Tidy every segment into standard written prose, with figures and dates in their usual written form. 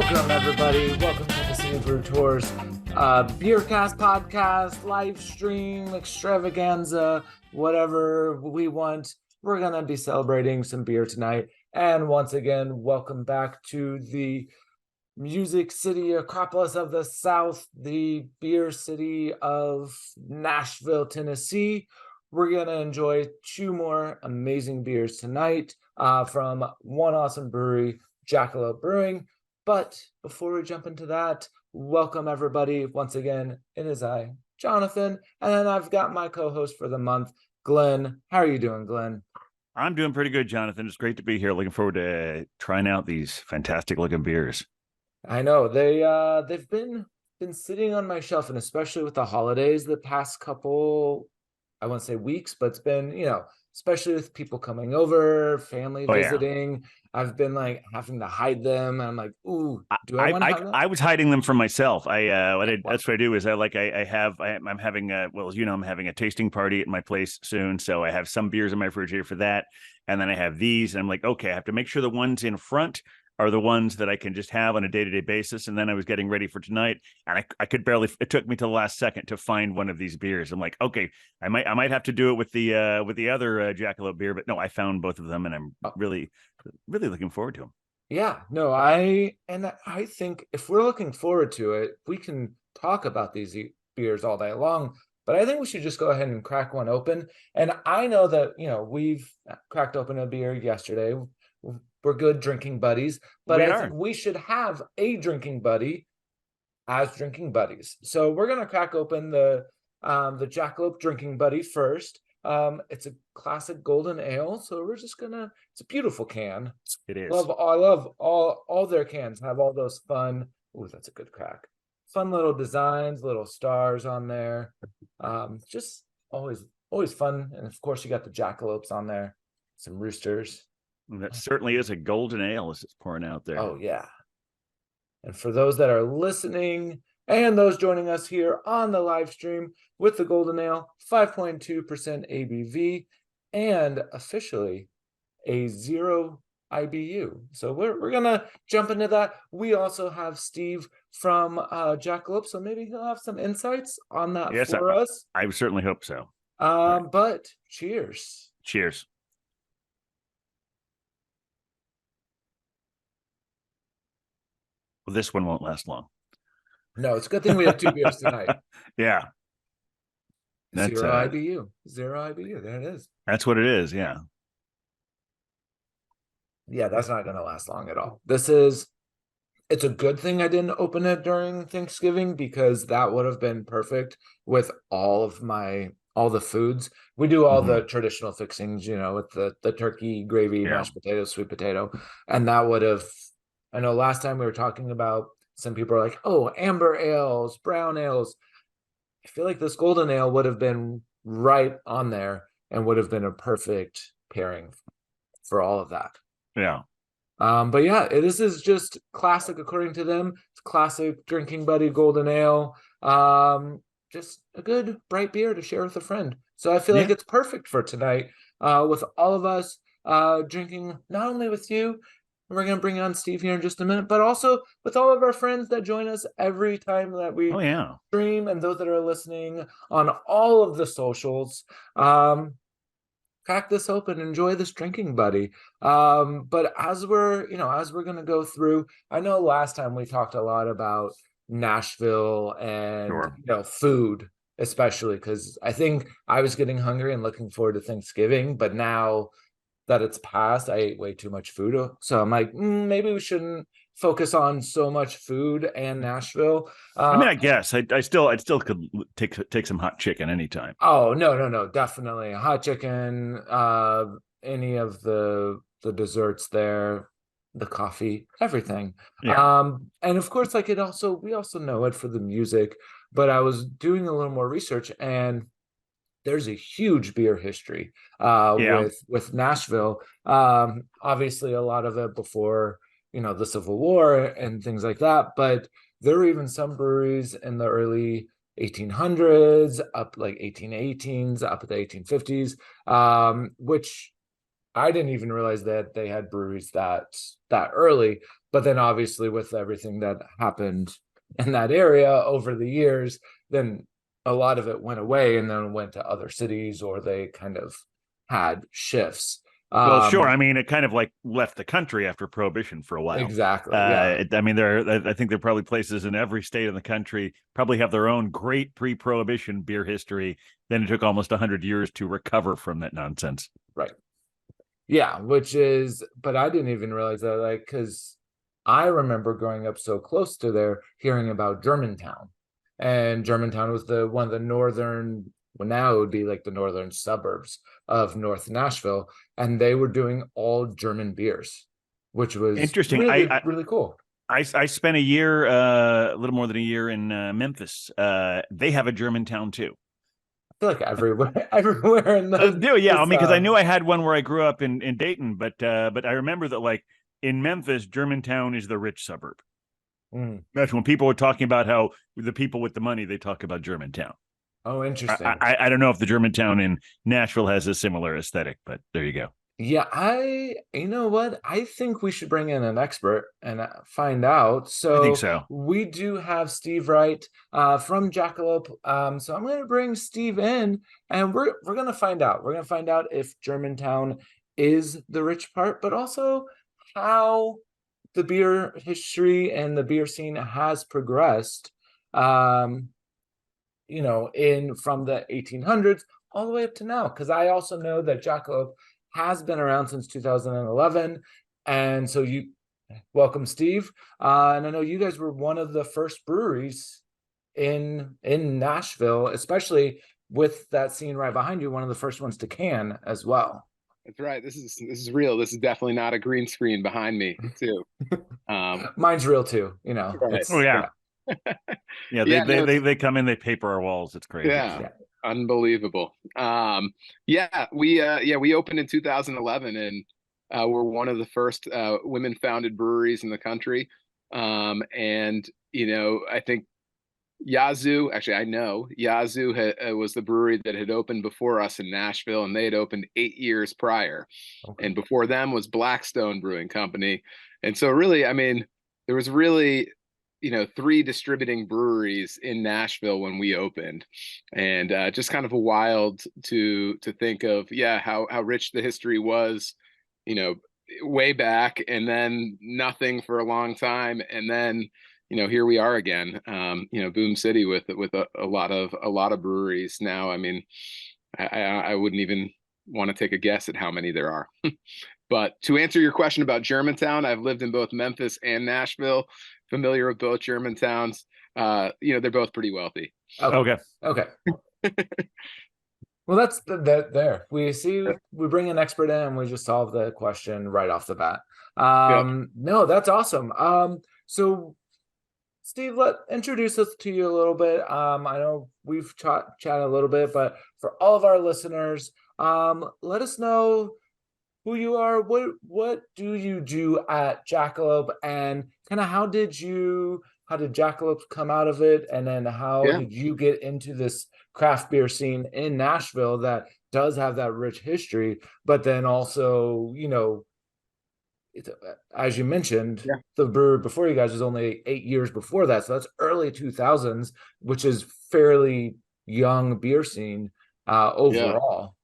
Welcome, everybody. Welcome to Tenessee Brew Tours, Beercast podcast, live stream, extravaganza, whatever we want. We're going to be celebrating some beer tonight. And once again, welcome back to the Music City Acropolis of the South, the beer city of Nashville, Tennessee. We're going to enjoy two more amazing beers tonight from one awesome brewery, Jackalope Brewing. But before we jump into that, welcome everybody. Once again, it is I, Jonathan, and then I've got my co-host for the month, Glenn. How are you doing, Glenn? I'm doing pretty good, Jonathan. It's great to be here. Looking forward to trying out these fantastic looking beers. I know they've been sitting on my shelf, and especially with the holidays the past couple, I won't say weeks, but it's been, especially with people coming over, family visiting. Yeah. I've been like having to hide them. And I'm like, ooh, do I want to hide them? I was hiding them from myself. That's what I do is I'm having I'm having a tasting party at my place soon. So I have some beers in my refrigerator for that. And then I have these, and I'm like, okay, I have to make sure the ones in front are the ones that I can just have on a day-to-day basis. And then I was getting ready for tonight, and I could barely, it took me to the last second to find one of these beers. I'm like, okay, I might have to do it with the other Jackalope beer, but no, I found both of them, and I'm really looking forward to them. Yeah, no, I think if we're looking forward to it, we can talk about these beers all day long, but I think we should just go ahead and crack one open. And I know that, we've cracked open a beer yesterday. We're good drinking buddies, but I think we should have a drinking buddy as drinking buddies. So we're going to crack open the Jackalope Drinking Buddy first. It's a classic golden ale, so we're just gonna. It's a beautiful can. It is. I love all their cans have all those fun. Ooh, that's a good crack. Fun little designs, little stars on there. Just always fun. And of course, you got the jackalopes on there, some roosters. That certainly is a golden ale as it's pouring out there. Oh yeah. And for those that are listening and those joining us here on the live stream with the Golden Ale, 5.2% ABV, and officially a 0 IBU. So we're going to jump into that. We also have Steve from Jackalope, so maybe he'll have some insights on that for us. I certainly hope so. But cheers. Cheers. Well, this one won't last long. No, it's a good thing we have two beers tonight. Yeah. That's 0 IBU. 0 IBU. There it is. That's what it is. Yeah. Yeah, that's not going to last long at all. It's a good thing I didn't open it during Thanksgiving, because that would have been perfect with all the foods. We do all the traditional fixings, with the turkey, gravy, mashed potatoes, sweet potato. And that would have, I know last time we were talking about, some people are like, oh, amber ales, brown ales. I feel like this golden ale would have been right on there and would have been a perfect pairing for all of that. Yeah. But yeah, this is just classic according to them. It's classic drinking buddy golden ale. Just a good bright beer to share with a friend. So I feel like it's perfect for tonight, with all of us drinking, not only with you. We're going to bring on Steve here in just a minute, but also with all of our friends that join us every time that we stream, and those that are listening on all of the socials. Crack this open, enjoy this drinking buddy. But as we're going to go through, I know last time we talked a lot about Nashville and food, especially because I think I was getting hungry and looking forward to Thanksgiving, but now that it's passed, I ate way too much food. So I'm like, maybe we shouldn't focus on so much food and Nashville. I guess I still could take some hot chicken anytime. Oh, no, definitely hot chicken. Any of the desserts there, the coffee, everything. Yeah. And of course, we also know it for the music. But I was doing a little more research, and there's a huge beer history with Nashville. Obviously, a lot of it before the Civil War and things like that. But there were even some breweries in the early 1800s, up like 1818s, up at the 1850s, which I didn't even realize that they had breweries that early. But then obviously with everything that happened in that area over the years, then a lot of it went away and then went to other cities, or they kind of had shifts. Well, sure. I mean, it kind of like left the country after Prohibition for a while. Exactly. Yeah. I mean, I think there are probably places in every state in the country probably have their own great pre-Prohibition beer history. Then it took almost 100 years to recover from that nonsense. Right. Yeah, but I didn't even realize that, like, because I remember growing up so close to there, hearing about Germantown, and Germantown was one of the northern, well, now it would be like the northern suburbs of North Nashville, and they were doing all German beers, which was Interesting. really cool. I spent a year, a little more than a year in Memphis. They have a Germantown too. I feel like everywhere in the Yeah, I mean, because I knew I had one where I grew up in Dayton, but I remember that like in Memphis, Germantown is the rich suburb. That's when people were talking about how the people with the money, they talk about Germantown. Oh, interesting. I don't know if the Germantown in Nashville has a similar aesthetic, but there you go. Yeah, you know what? I think we should bring in an expert and find out. I think So so. we do have Steve Wright from Jackalope. So I'm going to bring Steve in, and we're going to find out. We're going to find out if Germantown is the rich part, but also how the beer history and the beer scene has progressed. In from the 1800s all the way up to now. Because I also know that Jackalope has been around since 2011. And so welcome, Steve. And I know you guys were one of the first breweries in Nashville, especially with that scene right behind you, one of the first ones to can as well. That's right. This is real. This is definitely not a green screen behind me too. Mine's real too, Right. Oh yeah. Yeah, they come in, they paper our walls. It's crazy. Yeah. Unbelievable. We opened in 2011, and we're one of the first women founded breweries in the country. And I think Yazoo was the brewery that had opened before us in Nashville, and they had opened 8 years prior. Okay. And before them was Blackstone Brewing Company. And so really, I mean, there was really 3 distributing breweries in Nashville when we opened, and just kind of a wild to think of, how rich the history was, way back, and then nothing for a long time, and then here we are again, Boom City with a lot of breweries now. I mean, I wouldn't even want to take a guess at how many there are. But to answer your question about Germantown, I've lived in both Memphis and Nashville, familiar with both Germantowns. They're both pretty wealthy. Okay. Well, that's there. We bring an expert in and we just solve the question right off the bat. No, that's awesome. So Steve, introduce us to you a little bit. I know we've chatted a little bit, but for all of our listeners, let us know who you are. What do you do at Jackalope, and kind of how did Jackalope come out of it, and then how did you get into this craft beer scene in Nashville that does have that rich history, but then also, as you mentioned, the brewer before you guys was only 8 years before that, so that's early 2000s, which is fairly young beer scene overall.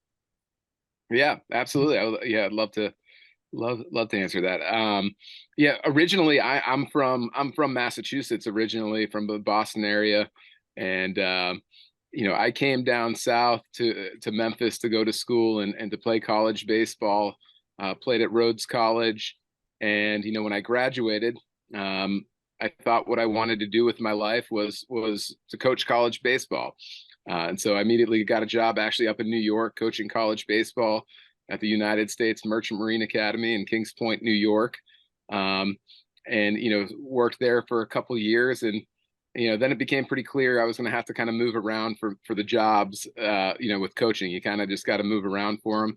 Yeah, absolutely. I'd love to answer that. Originally I'm from Massachusetts, originally from the Boston area, and I came down south to Memphis to go to school and to play college baseball. Played at Rhodes College, and when I graduated, I thought what I wanted to do with my life was to coach college baseball. And so I immediately got a job actually up in New York coaching college baseball at the United States Merchant Marine Academy in Kings Point, New York. And worked there for a couple of years, and then it became pretty clear I was going to have to kind of move around for the jobs. With coaching, you kind of just got to move around for them.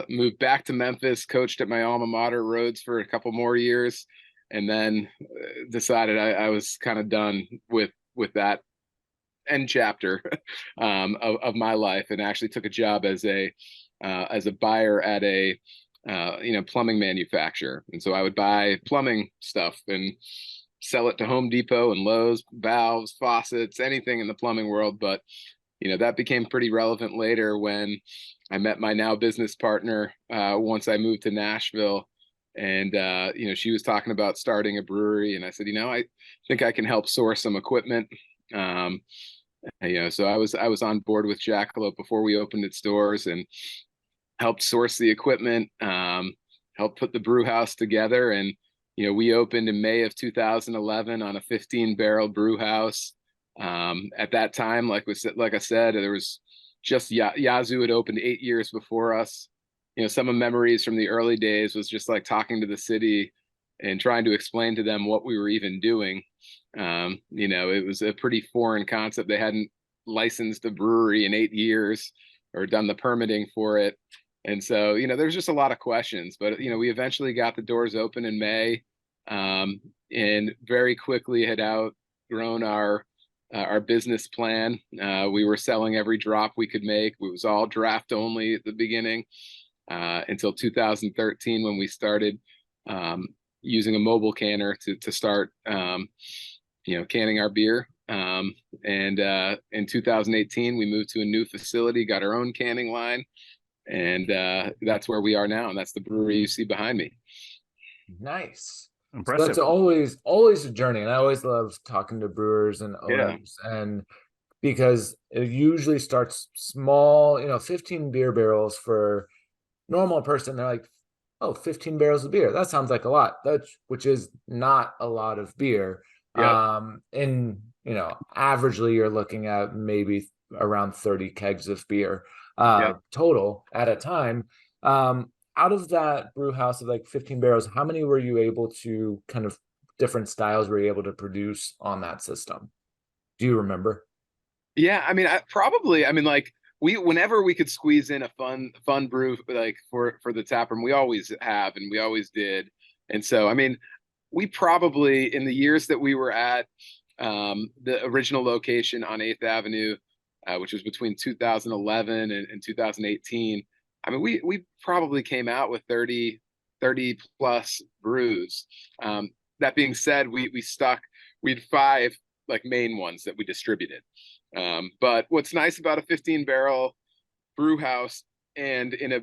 Moved back to Memphis, coached at my alma mater, Rhodes, for a couple more years, and then decided I was kind of done with that end chapter of my life, and actually took a job as a buyer at a plumbing manufacturer. And so I would buy plumbing stuff and sell it to Home Depot and Lowe's, valves, faucets, anything in the plumbing world. But, that became pretty relevant later when I met my now business partner once I moved to Nashville. And, she was talking about starting a brewery. And I said, I think I can help source some equipment. So I was on board with Jackalope before we opened its doors and helped source the equipment, helped put the brew house together. And, we opened in May of 2011 on a 15-barrel brew house. At that time, like I said, there was just Yazoo had opened 8 years before us. Some of memories from the early days was just like talking to the city and trying to explain to them what we were even doing. It was a pretty foreign concept. They hadn't licensed a brewery in 8 years or done the permitting for it. And so, there's just a lot of questions, but, we eventually got the doors open in May, and very quickly had outgrown our business plan. We were selling every drop we could make. It was all draft only at the beginning, until 2013, when we started, using a mobile canner to start, canning our beer. And in 2018, we moved to a new facility, got our own canning line. And that's where we are now. And that's the brewery you see behind me. Nice. Impressive. So that's always a journey. And I always love talking to brewers and owners. And because it usually starts small, 15 beer barrels for normal person. They're like, oh, 15 barrels of beer. That sounds like a lot. Which is not a lot of beer. Yep. And, averagely you're looking at maybe around 30 kegs of beer total at a time. Out of that brew house of like 15 barrels, how many were you able to kind of different styles were you able to produce on that system? Do you remember? Yeah, whenever we could squeeze in a fun brew like for the tap room, we always have and we always did. And so we probably, in the years that we were at the original location on 8th Avenue, which was between 2011 and 2018, we probably came out with 30 plus brews. That being said, we had 5 like main ones that we distributed. But what's nice about a 15-barrel brew house, and in a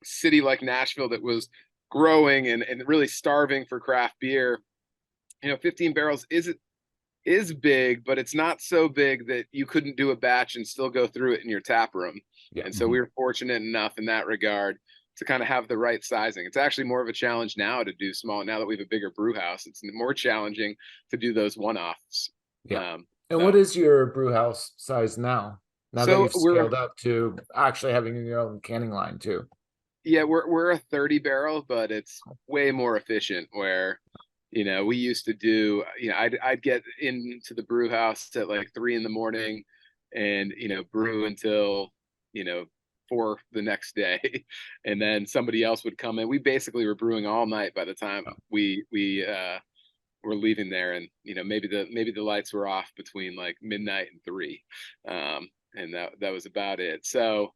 city like Nashville that was growing and really starving for craft beer, 15 barrels is big, but it's not so big that you couldn't do a batch and still go through it in your tap room. Yeah. And so we were fortunate enough in that regard to kind of have the right sizing. It's actually more of a challenge now to do small. Now that we have a bigger brew house, it's more challenging to do those one-offs. Yeah. And what is your brew house size now? Now that you've scaled up to actually having your own canning line too. Yeah, we're a 30 barrel, but it's way more efficient where, we used to do, I'd get into the brew house at like 3 a.m. and, brew until, 4 the next day. And then somebody else would come in. We basically were brewing all night by the time we were leaving there. And, maybe the lights were off between like midnight and 3. And that was about it. So,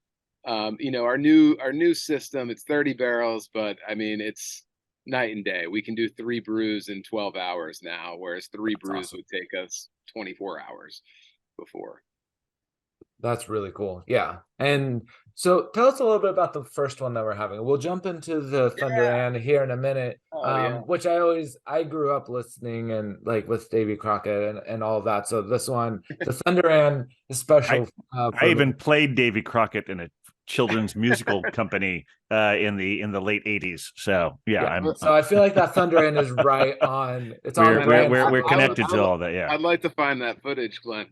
our new system, it's 30 barrels, but it's night and day. We can do 3 brews in 12 hours now, whereas 3 brews would take us 24 hours before. That's really cool. Yeah. And so tell us a little bit about the first one that we're having. We'll jump into the Thunder Ann here in a minute, which I grew up listening and like with Davy Crockett and all of that. So this one, the Thunder Ann is special. I even played Davy Crockett in a children's musical company in the late 80s. So so I feel like that Thunder Ann is right on. It's on brand. We're connected to all that. Yeah, I'd like to find that footage, Glenn.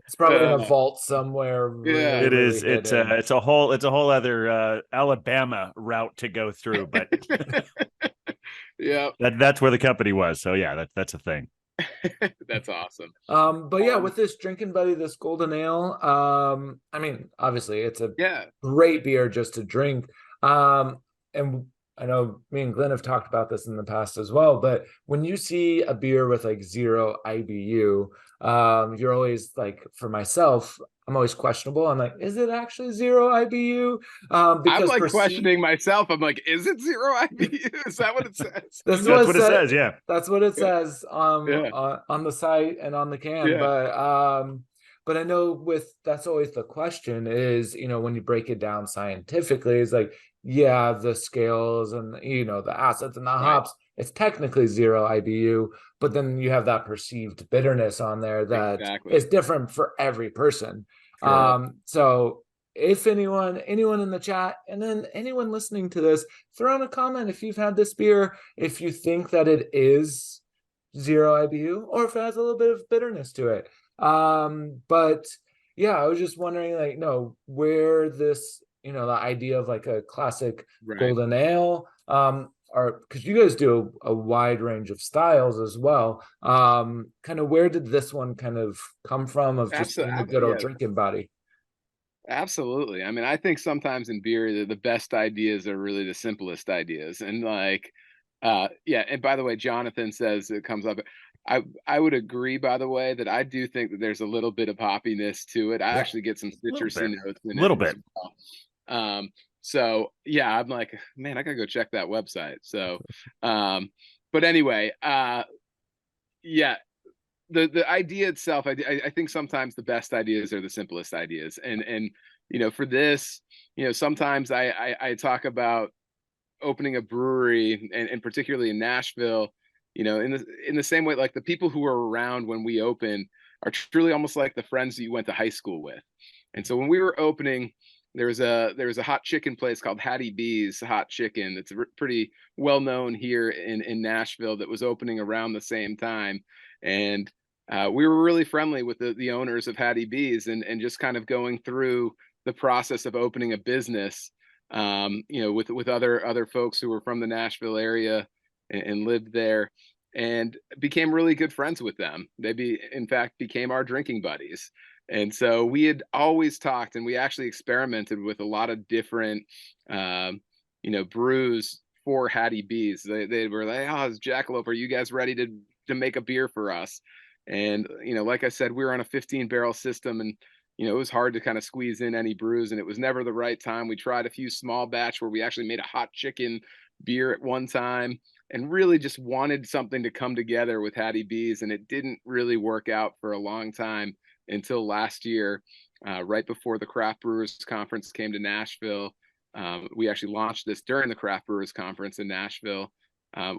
It's probably in a vault somewhere. Yeah, it is. It's a whole other Alabama route to go through, but yeah, that's where the company was. So yeah, that's a thing. That's awesome. But yeah, with this drinking buddy, this golden ale, obviously it's a great beer just to drink. And I know me and Glenn have talked about this in the past as well, but when you see a beer with like 0 IBU, you're always like, for myself, I'm always questionable. I'm like, is it actually 0 IBU? I'm Because like questioning myself. I'm like, is it 0 IBU? Is that what it says? That's what it says. Yeah. That's what it says Yeah. on the site and on the can. Yeah. But I know that's always the question is, when you break it down scientifically, it's like, yeah, the scales and the acids and the hops, it's technically 0 IBU, but then you have that perceived bitterness on there that is different for every person. Correct. So if anyone in the chat, and then anyone listening to this, throw in a comment if you've had this beer, if you think that it is 0 IBU or if it has a little bit of bitterness to it. But yeah, I was just wondering, like, where this, the idea of like a classic golden ale, or because you guys do a wide range of styles as well. Kind of where did this one kind of come from, of just being a good old drinking buddy? Absolutely. I mean, I think sometimes in beer, the best ideas are really the simplest ideas. And like, yeah. And by the way, Jonathan says it comes up. I would agree, by the way, that I do think that there's a little bit of hoppiness to it. I actually get some citrusy notes in it. A little bit. So yeah, I'm like, man, I gotta go check that website. So, but anyway, yeah. The idea itself, I think sometimes the best ideas are the simplest ideas. And for this, sometimes I talk about opening a brewery, and particularly in Nashville, in the same way, like the people who are around when we open are truly almost like the friends that you went to high school with. And so when we were opening, there was a hot chicken place called Hattie B's Hot Chicken. It's pretty well known here in Nashville, that was opening around the same time. And we were really friendly with the owners of Hattie B's, and just kind of going through the process of opening a business, with other folks who were from the Nashville area and lived there, and became really good friends with them. They in fact became our drinking buddies. And so we had always talked, and we actually experimented with a lot of different, brews for Hattie B's. They were like, "Oh, Jackalope, are you guys ready to make a beer for us?" And like I said, we were on a 15-barrel system, and it was hard to kind of squeeze in any brews, and it was never the right time. We tried a few small batch where we actually made a hot chicken beer at one time, and really just wanted something to come together with Hattie B's, and it didn't really work out for a long time until last year, right before the Craft Brewers Conference came to Nashville. We actually launched this during the Craft Brewers Conference in Nashville.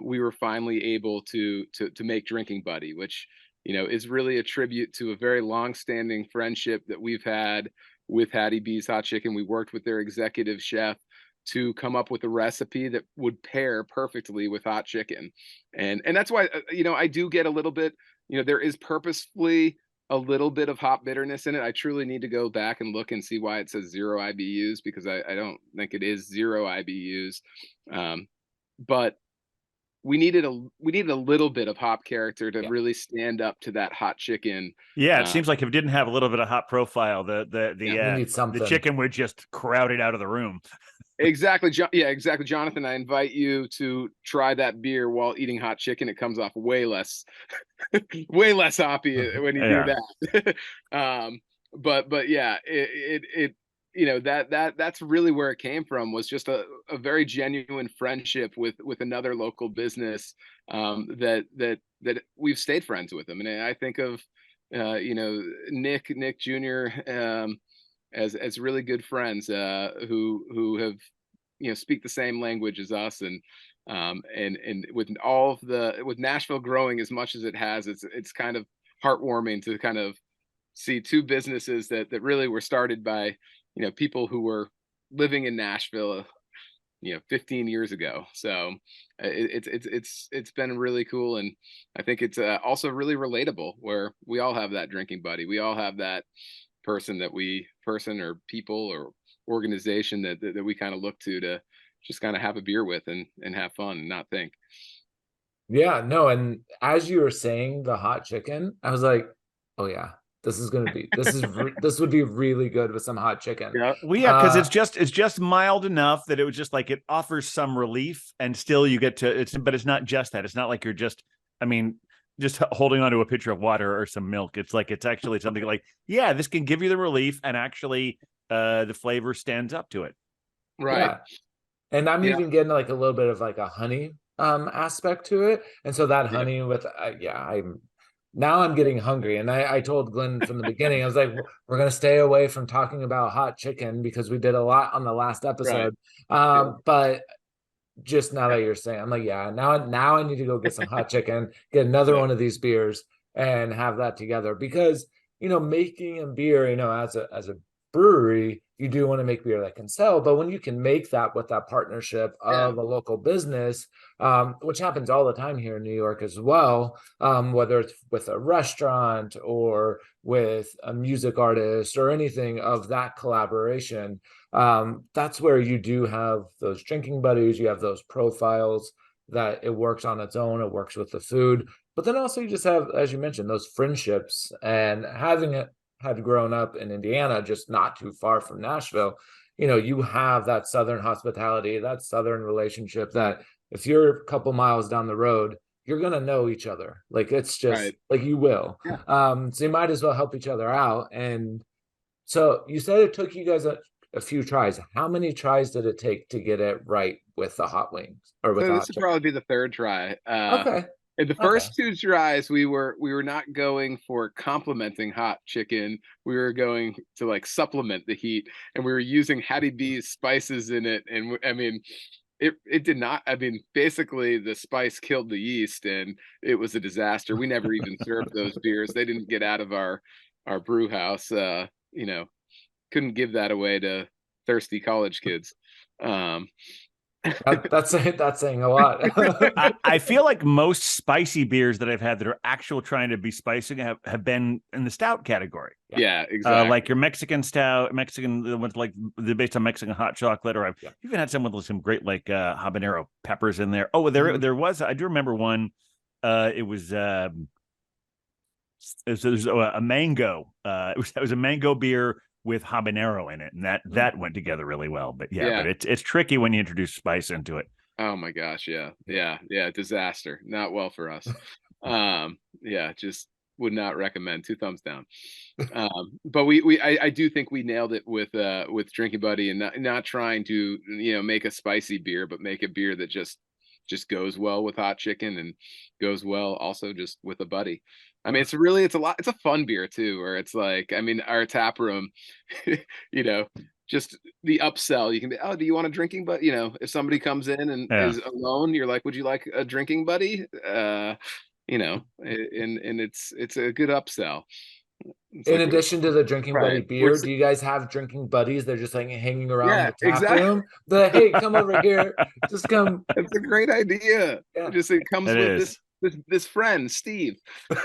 We were finally able to make Drinking Buddy, which is really a tribute to a very long-standing friendship that we've had with Hattie B's Hot Chicken. We worked with their executive chef to come up with a recipe that would pair perfectly with hot chicken, and that's why I do get a little bit, there is purposefully a little bit of hop bitterness in it. I truly need to go back and look and see why it says 0 IBUs, because I don't think it is 0 IBUs, but we needed a little bit of hop character to really stand up to that hot chicken. Yeah, it seems like if it didn't have a little bit of hop profile, the chicken would just crowd it out of the room. Exactly. Yeah, exactly. Jonathan, I invite you to try that beer while eating hot chicken. It comes off way less hoppy when you do that. But yeah, that's really where it came from, was just a very genuine friendship with another local business, that we've stayed friends with them. And I think of Nick Jr. As really good friends, who have speak the same language as us, and with Nashville growing as much as it has, it's kind of heartwarming to kind of see two businesses that really were started by people who were living in Nashville 15 years ago. So it's been really cool, and I think it's also really relatable, where we all have that drinking buddy. We all have that person or people or organization that we kind of look to just kind of have a beer with and have fun and not think. Yeah, no, and as you were saying the hot chicken, I was like, oh yeah, this is gonna be this would be really good with some hot chicken. Yeah. Well, yeah, because it's just mild enough that it was just like it offers some relief, and still you get to it's, but it's not just that. It's not like you're just, I mean, just holding onto a pitcher of water or some milk. It's like it's actually something like, yeah, this can give you the relief, and actually, the flavor stands up to it. Right. Yeah. And I'm Yeah. even getting like a little bit of like a honey aspect to it. And so that honey with I'm getting hungry. And I told Glenn from the beginning, I was like, we're gonna stay away from talking about hot chicken because we did a lot on the last episode. But just now that you're saying, I'm like, yeah, now I need to go get some hot chicken, get another one of these beers and have that together, because making a beer, as a brewery, you do want to make beer that can sell, but when you can make that with that partnership of a local business, which happens all the time here in New York as well, whether it's with a restaurant or with a music artist or anything of that collaboration, that's where you do have those drinking buddies, you have those profiles that it works on its own, it works with the food, but then also you just have, as you mentioned, those friendships. And having it had grown up in Indiana, just not too far from Nashville, you have that Southern hospitality, that Southern relationship, that if you're a couple miles down the road, you're going to know each other. Like, it's just like, you will. So you might as well help each other out. And so you said it took you guys a few tries. How many tries did it take to get it right with the hot wings, or with So this would probably be the third try. Okay. In the first two tries, we were not going for complementing hot chicken. We were going to like supplement the heat, and we were using Hattie B's spices in it. And I mean, it did not. I mean, basically, the spice killed the yeast, and it was a disaster. We never even served those beers. They didn't get out of our brew house. Couldn't give that away to thirsty college kids. That's saying a lot. I feel like most spicy beers that I've had that are actual trying to be spicy have been in the stout category. Yeah, exactly. Like your Mexican stout, the ones like based on Mexican hot chocolate, or I've even had some with some great like habanero peppers in there. Oh, there was, I do remember one. It was a mango. It was a mango beer with habanero in it, and that went together really well. But but it's tricky when you introduce spice into it. Oh my gosh, yeah, disaster. Not well for us. Just would not recommend. 2 thumbs down. But I do think we nailed it with Drinking Buddy, and not trying to make a spicy beer, but make a beer that just goes well with hot chicken and goes well also just with a buddy. I mean, it's a fun beer too, where it's like, I mean, our tap room, just the upsell, you can be, oh, do you want a drinking buddy? If somebody comes in and is alone, you're like, would you like a drinking buddy? And it's a good upsell. In addition to the drinking buddy beer, do you guys have drinking buddies? They're just like hanging around the tap room. They're like, hey, come over here. Just come. It's a great idea. It comes with this friend, Steve.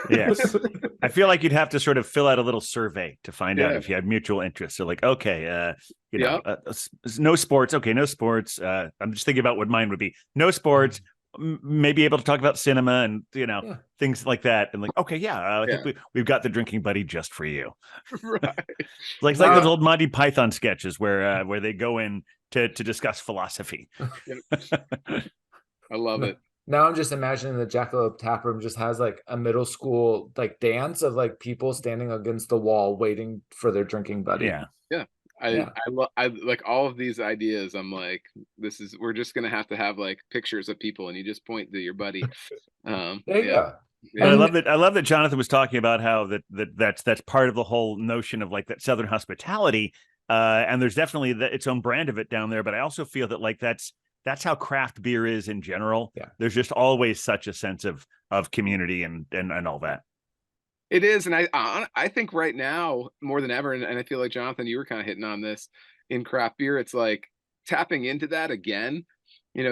Yes. I feel like you'd have to sort of fill out a little survey to find out if you had mutual interests. So like, okay, no sports. Okay, no sports. I'm just thinking about what mine would be. No sports. Maybe able to talk about cinema and things like that, and like, okay, I think we've got the drinking buddy just for you. Right. Like those old Monty Python sketches where they go in to discuss philosophy. I love it. Now I'm just imagining the Jackalope tap room just has like a middle school like dance of like people standing against the wall waiting for their drinking buddy. I like all of these ideas. I'm like, we're just gonna have like pictures of people, and you just point to your buddy. There you go. And I love that Jonathan was talking about how that's part of the whole notion of like that Southern hospitality. And there's definitely its own brand of it down there. But I also feel that like that's how craft beer is in general. There's just always such a sense of community and all that. It is, and I think right now more than ever, and I feel like, Jonathan, you were kind of hitting on this in craft beer. It's like tapping into that again.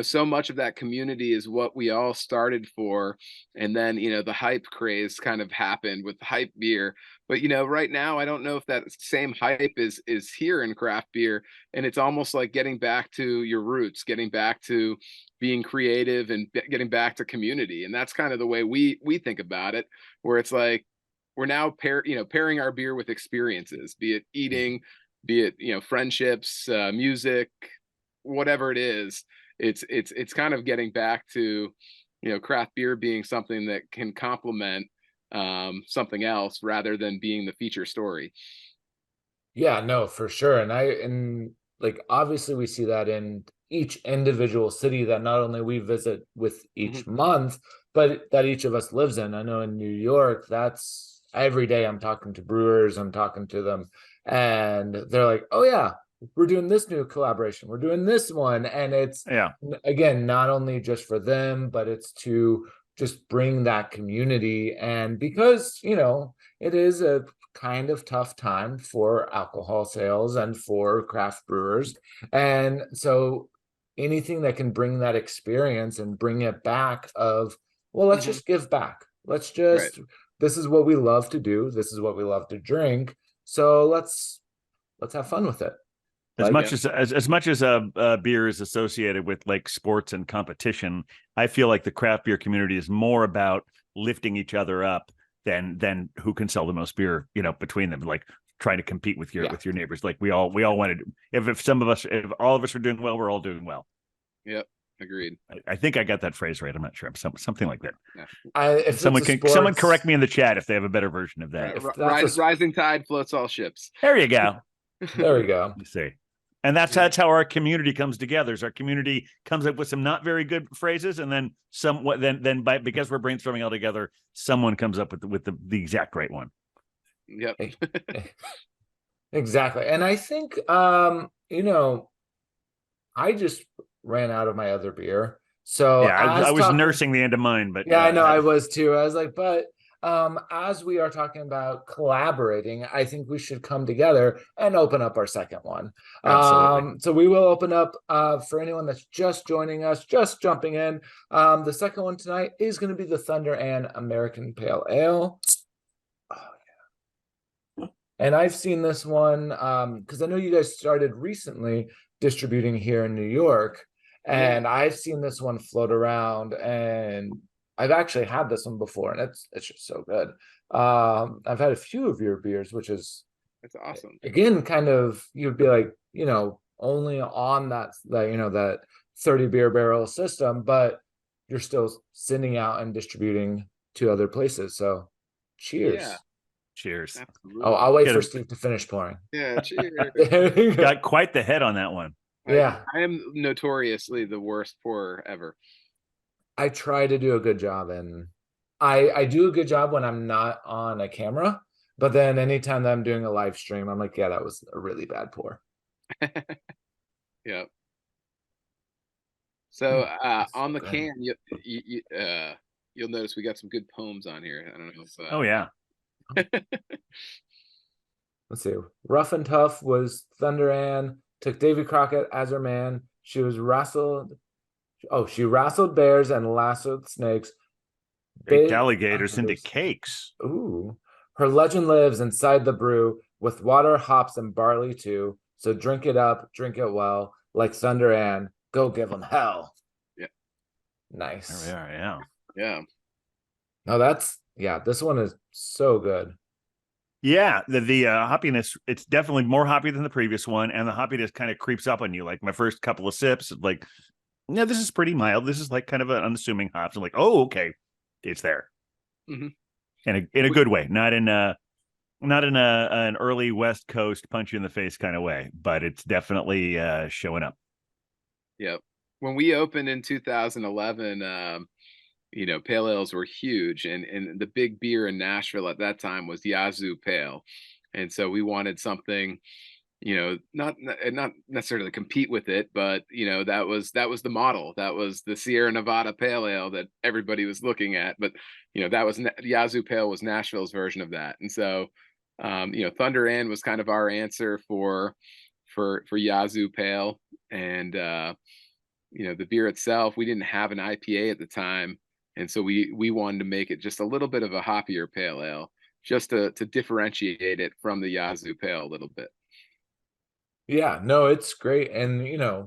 So much of that community is what we all started for, and then the hype craze kind of happened with hype beer. But right now, I don't know if that same hype is here in craft beer, and it's almost like getting back to your roots, getting back to being creative, and getting back to community. And that's kind of the way we think about it, where it's like, pairing our beer with experiences, be it eating, be it, friendships, music, whatever it is. It's kind of getting back to, craft beer being something that can complement something else rather than being the feature story. Yeah, no, for sure. And like obviously we see that in each individual city that not only we visit with each month, but that each of us lives in. I know in New York, that's every day I'm talking to brewers, I'm talking to them, and they're like, oh yeah, we're doing this new collaboration, we're doing this one. And it's again, not only just for them, but it's to just bring that community. And because, it is a kind of tough time for alcohol sales and for craft brewers. And so anything that can bring that experience and bring it back of, well, let's just give back. Let's just, this is what we love to do. This is what we love to drink. So let's have fun with it. As much as beer is associated with like sports and competition, I feel like the craft beer community is more about lifting each other up than who can sell the most beer, between them, like trying to compete with your neighbors. Like we all wanted, if all of us are doing well, we're all doing well. Yep. Agreed. I think I got that phrase right. I'm not sure. Something like that. Yeah. If someone correct me in the chat if they have a better version of that. Rising tide floats all ships. There you go. There we go. You see. And that's how our community comes together. Our community comes up with some not very good phrases, and then because we're brainstorming all together, someone comes up with the exact right one. Yep. Exactly. And I think I just ran out of my other beer. So yeah, I was nursing the end of mine, but I know I was too. I was like, but as we are talking about collaborating, I think we should come together and open up our second one. Absolutely. So we will open up for anyone that's just joining us, just jumping in. The second one tonight is going to be the Thunder Ann American Pale Ale. Oh yeah. And I've seen this one because I know you guys started recently distributing here in New York, and I've seen this one float around, and I've actually had this one before, and it's just so good. I've had a few of your beers, which is awesome. Again, kind of you'd be like, only on that 30 beer barrel system, but you're still sending out and distributing to other places. So cheers. Yeah. Cheers. Absolutely. Oh, I'll wait for Steve to finish pouring. Yeah, cheers. Got quite the head on that one. Yeah. I am notoriously the worst pourer ever. I try to do a good job, and I do a good job when I'm not on a camera, but then anytime that I'm doing a live stream, I'm like, yeah, that was a really bad pour. Yeah. So on the can, you'll notice we got some good poems on here. I don't know if oh yeah. Let's see. Rough and Tough was Thunder Ann, took Davy Crockett as her man. She wrestled bears and lassoed snakes. Baked alligators into cakes. Ooh. Her legend lives inside the brew with water, hops, and barley too. So drink it up, drink it well, like Thunder Ann. Go give them hell. Yeah. Nice. There we are, yeah. Yeah. No, this one is so good. Yeah, the hoppiness, it's definitely more hoppy than the previous one, and the hoppiness kind of creeps up on you. Like my first couple of sips, like, yeah, this is pretty mild. This is like kind of an unassuming hops. I'm like, oh, okay, it's there, in a good way, not in an early West Coast punch you in the face kind of way, but it's definitely showing up. Yeah, when we opened in 2011, pale ales were huge, and the big beer in Nashville at that time was Yazoo Pale, and so we wanted something, not necessarily compete with it, but that was the model. That was the Sierra Nevada Pale Ale that everybody was looking at, but that was Yazoo Pale was Nashville's version of that, and so Thunder Ann was kind of our answer for Yazoo Pale, and the beer itself, we didn't have an IPA at the time. And so we wanted to make it just a little bit of a hoppier pale ale, just to differentiate it from the Yazoo Pale a little bit. Yeah, no, it's great. And,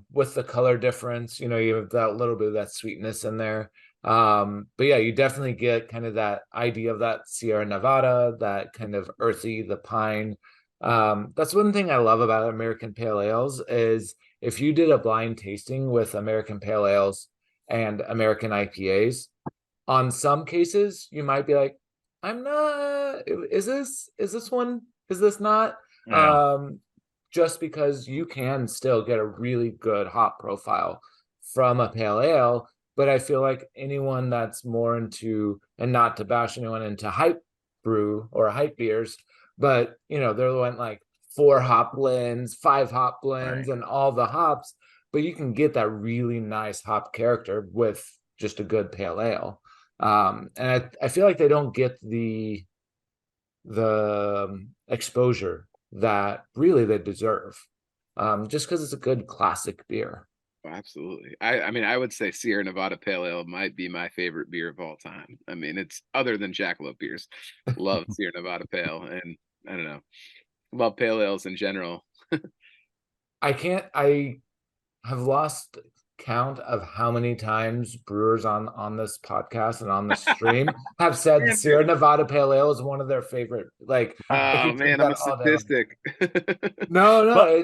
with the color difference, you have that little bit of that sweetness in there. But yeah, you definitely get kind of that idea of that Sierra Nevada, that kind of earthy, the pine. That's one thing I love about American Pale Ales is if you did a blind tasting with American Pale Ales and American IPAs, on some cases you might be like, I'm not, is this one, is this not? Yeah. Just because you can still get a really good hop profile from a pale ale. But I feel like anyone that's more into, and not to bash anyone into hype brew or hype beers, but they're the one like 4 hop blends, 5 hop blends, Right. and all the hops, but you can get that really nice hop character with just a good pale ale. And I feel like they don't get the exposure that really they deserve, just because it's a good classic beer. Absolutely. I mean, I would say Sierra Nevada Pale Ale might be my favorite beer of all time. I mean, it's other than Jackalope beers. Love Sierra Nevada Pale, and I don't know, love pale ales in general. I have lost count of how many times brewers on this podcast and on the stream have said Sierra Nevada Pale Ale is one of their favorite. Like, I Oh could drink man, I'm that a all day long. statistic. No, Well,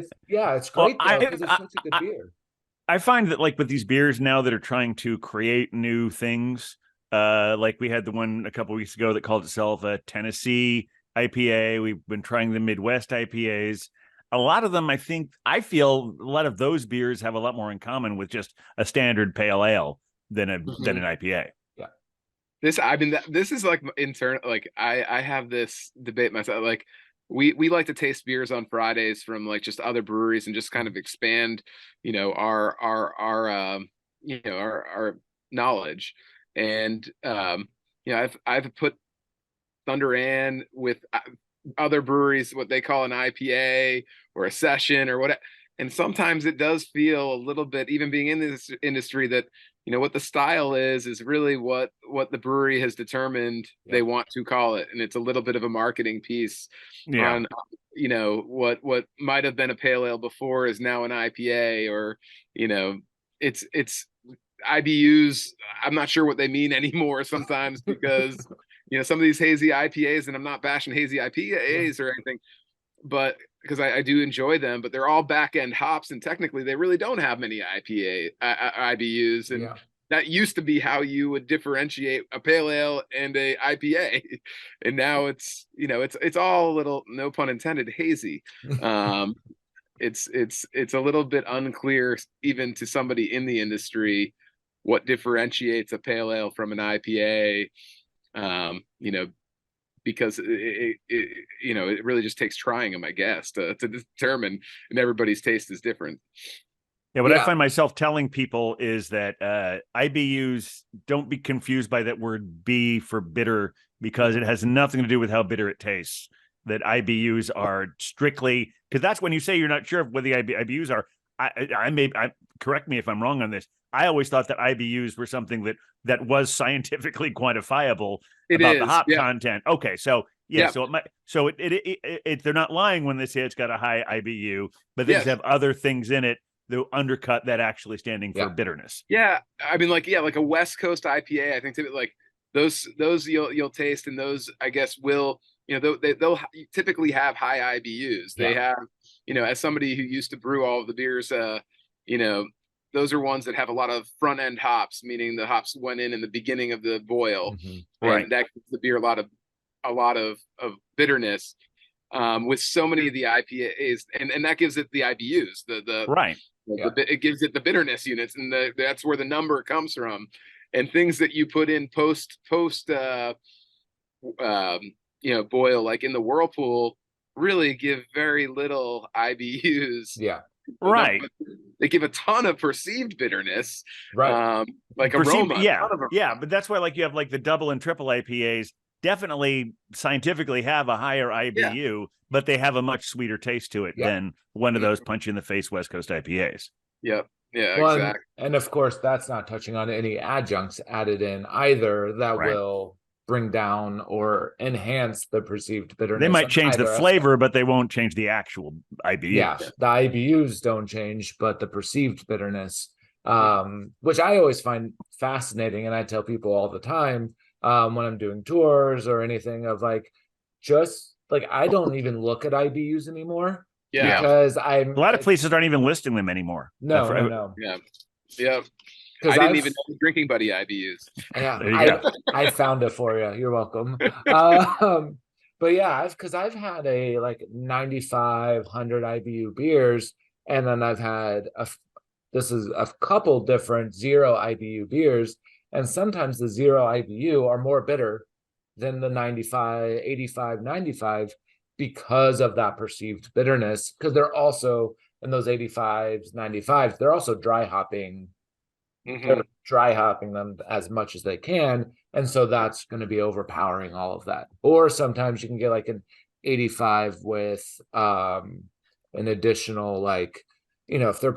it's great though because it's such a good beer. I find that like with these beers now that are trying to create new things, like we had the one a couple weeks ago that called itself a Tennessee IPA. We've been trying the Midwest IPAs. A lot of them, I feel a lot of those beers have a lot more in common with just a standard pale ale than an IPA. Yeah. This is like internal. Like I have this debate myself. Like we like to taste beers on Fridays from like just other breweries and just kind of expand, our knowledge. And I've put Thunder Ann with other breweries, what they call an IPA or a session or whatever. And sometimes it does feel a little bit, even being in this industry, that what the style is really what the brewery has determined they want to call it, and it's a little bit of a marketing piece on what might have been a pale ale before is now an IPA, or it's IBUs. I'm not sure what they mean anymore sometimes because some of these hazy IPAs, and I'm not bashing hazy IPAs or anything, but because I do enjoy them, but they're all back end hops, and technically they really don't have many IBUs, and that used to be how you would differentiate a pale ale and a IPA, and now it's it's all a little, no pun intended, hazy. It's a little bit unclear even to somebody in the industry what differentiates a pale ale from an IPA. Because it really just takes trying them, I guess, to determine, and everybody's taste is different. Yeah, what I find myself telling people is that IBUs, don't be confused by that word B for bitter, because it has nothing to do with how bitter it tastes. That IBUs are strictly, because that's when you say you're not sure of what the IBUs are. I correct me if I'm wrong on this. I always thought that IBUs were something that was scientifically quantifiable about the hop content. Okay, so so they're not lying when they say it's got a high IBU, but they just have other things in it that undercut that actually standing for bitterness. Yeah, I mean, like a West Coast IPA, I think like those you'll taste, and those I guess will they'll typically have high IBUs. They have as somebody who used to brew all of the beers, those are ones that have a lot of front end hops, meaning the hops went in the beginning of the boil, right? That gives the beer a lot of bitterness. With so many of the IPAs, and that gives it the IBUs, it gives it the bitterness units, and that's where the number comes from. And things that you put in post boil, like in the whirlpool, really give very little IBUs. Right. They give a ton of perceived bitterness, like perceived, aroma. But that's why, like, you have like the double and triple IPAs definitely scientifically have a higher IBU, but they have a much sweeter taste to it than one of those punch in the face West Coast IPAs. Exactly. And of course, that's not touching on any adjuncts added in either that will bring down or enhance the perceived bitterness. They might change the flavor, but they won't change the actual IBUs. The IBUs don't change, but the perceived bitterness which I always find fascinating. And I tell people all the time when I'm doing tours or anything of like, just like, I don't even look at IBUs anymore because a lot of places aren't even listing them anymore. No. Yeah. I didn't even know the Drinking Buddy IBUs. Yeah, I found it for you. You're welcome. But yeah, because I've had a like 9,500 IBU beers, and then I've had this is a couple different 0 IBU beers, and sometimes the 0 IBU are more bitter than the 95, 85, 95 because of that perceived bitterness. Because they're also in those 85s, 95s, they're also dry hopping. They're dry hopping them as much as they can, and so that's going to be overpowering all of that. Or sometimes you can get like an 85 with an additional, like, if they're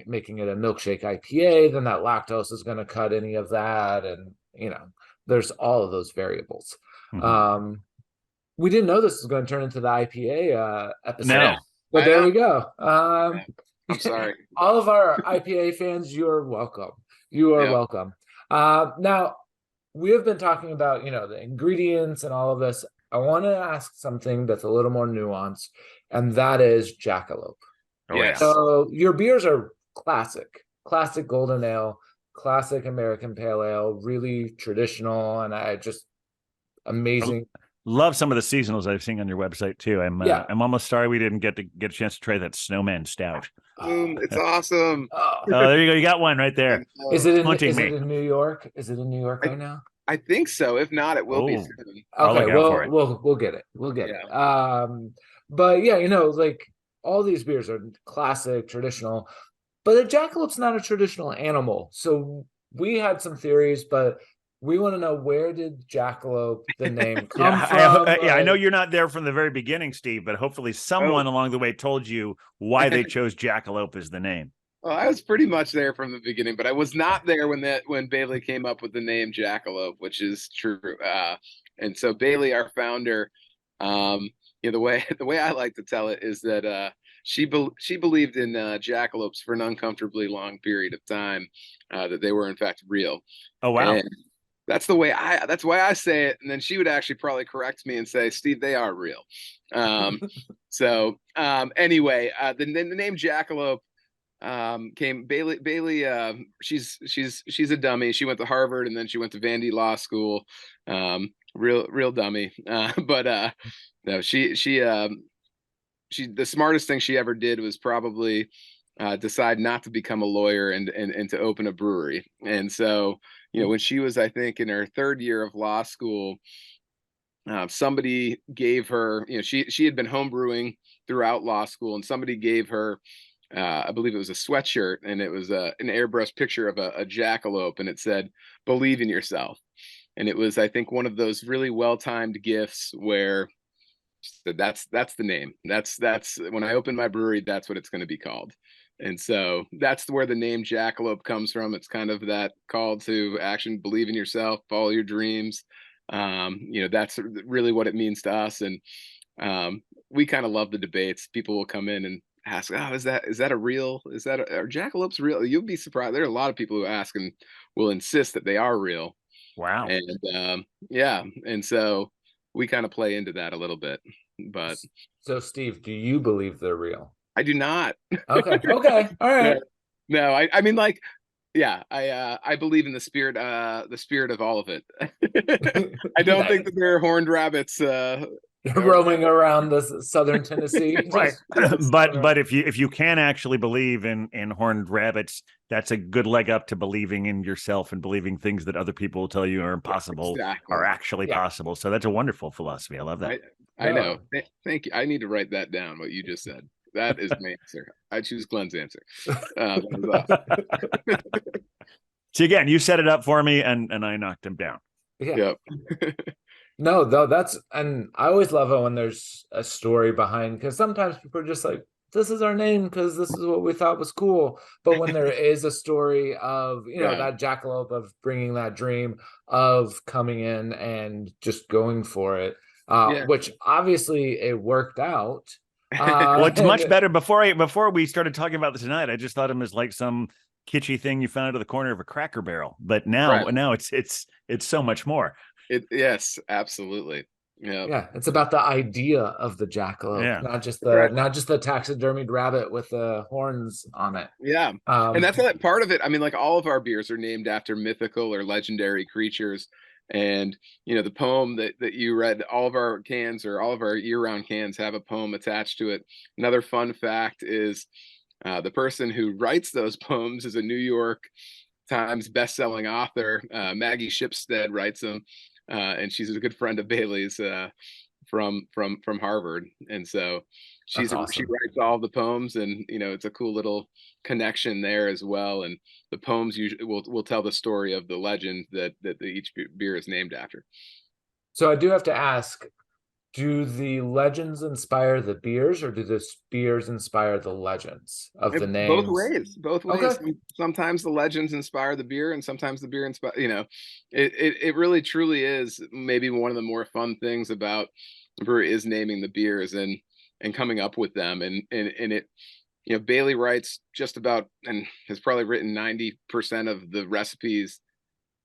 making it a milkshake IPA, then that lactose is going to cut any of that, and there's all of those variables. We didn't know this was going to turn into the IPA episode, but there we go. I'm sorry. All of our IPA fans, you're welcome. You are welcome. Now, we have been talking about, the ingredients and all of this. I want to ask something that's a little more nuanced, and that is Jackalope. So your beers are classic golden ale, classic American pale ale, really traditional, and amazing. Love some of the seasonals I've seen on your website too. I'm almost sorry we didn't get a chance to try that Snowman Stout. It's awesome. Oh, there you go. You got one right there. Is it in New York? Is it in New York right now? I think so. If not, it will be soon. Okay, we'll get it. We'll get it. But yeah, like all these beers are classic, traditional, but a jackalope's not a traditional animal. So we had some theories, but we want to know, where did Jackalope, the name, come from? I know you're not there from the very beginning, Steve, but hopefully someone along the way told you why they chose Jackalope as the name. Well, I was pretty much there from the beginning, but I was not there when Bailey came up with the name Jackalope, which is true. And so Bailey, our founder, the way I like to tell it is that she believed in jackalopes for an uncomfortably long period of time, that they were in fact real. Oh wow. And that's why I say it. And then she would actually probably correct me and say, Steve, they are real. Anyway, the name Jackalope came Bailey. She's a dummy. She went to Harvard and then she went to Vandy Law School. Real dummy. But no, she the smartest thing she ever did was probably decide not to become a lawyer and to open a brewery. And so, when she was, I think, in her 3rd year of law school, somebody gave her, she had been homebrewing throughout law school, and somebody gave her, I believe it was a sweatshirt, and it was an airbrush picture of a jackalope, and it said, "Believe in yourself." And it was, I think, one of those really well-timed gifts where that's the name. That's when I open my brewery, that's what it's going to be called. And so that's where the name Jackalope comes from. It's kind of that call to action, believe in yourself, follow your dreams. That's really what it means to us. And we kind of love the debates. People will come in and ask, "Oh, is that are jackalopes real?" You'll be surprised. There are a lot of people who ask and will insist that they are real. Wow. And and so we kind of play into that a little bit. But so, Steve, do you believe they're real? I do not. Okay. All right. No, I mean, like, I believe in the spirit of all of it. I don't think that there are horned rabbits roaming around the southern Tennessee. Right. But if you can actually believe in horned rabbits, that's a good leg up to believing in yourself and believing things that other people will tell you are impossible are actually possible. So that's a wonderful philosophy. I love that. I know. Thank you. I need to write that down, what you just said. That is my answer. I choose Glenn's answer. See, again, you set it up for me and I knocked him down. Yeah. Yep. No, though, and I always love it when there's a story behind, because sometimes people are just like, this is our name because this is what we thought was cool. But when there is a story of, that jackalope, of bringing that dream of coming in and just going for it, which obviously it worked out. Well, it's much better. Before we started talking about this tonight, I just thought him as like some kitschy thing you found out of the corner of a Cracker Barrel. But now Right. now it's so much more. Yes, absolutely. Yeah. Yeah, it's about the idea of the jackalope, Yeah. Right. not just the taxidermied rabbit with the horns on it. Yeah. And that's like part of it. I mean, like all of our beers are named after mythical or legendary creatures. And the poem that you read, all of our cans or all of our year-round cans have a poem attached to it. Another fun fact is the person who writes those poems is a New York Times best-selling author. Maggie Shipstead writes them, and she's a good friend of Bailey's from Harvard, and so she Awesome. writes all the poems, and it's a cool little connection there as well. And the poems usually will tell the story of the legend that each beer is named after. So I do have to ask, do the legends inspire the beers, or do the beers inspire the legends of the Both names? ways, both Okay. ways. Sometimes the legends inspire the beer, and sometimes the beer inspire. It really truly is maybe one of the more fun things about brew is naming the beers and coming up with them, and it. Bailey writes just about and has probably written 90% of the recipes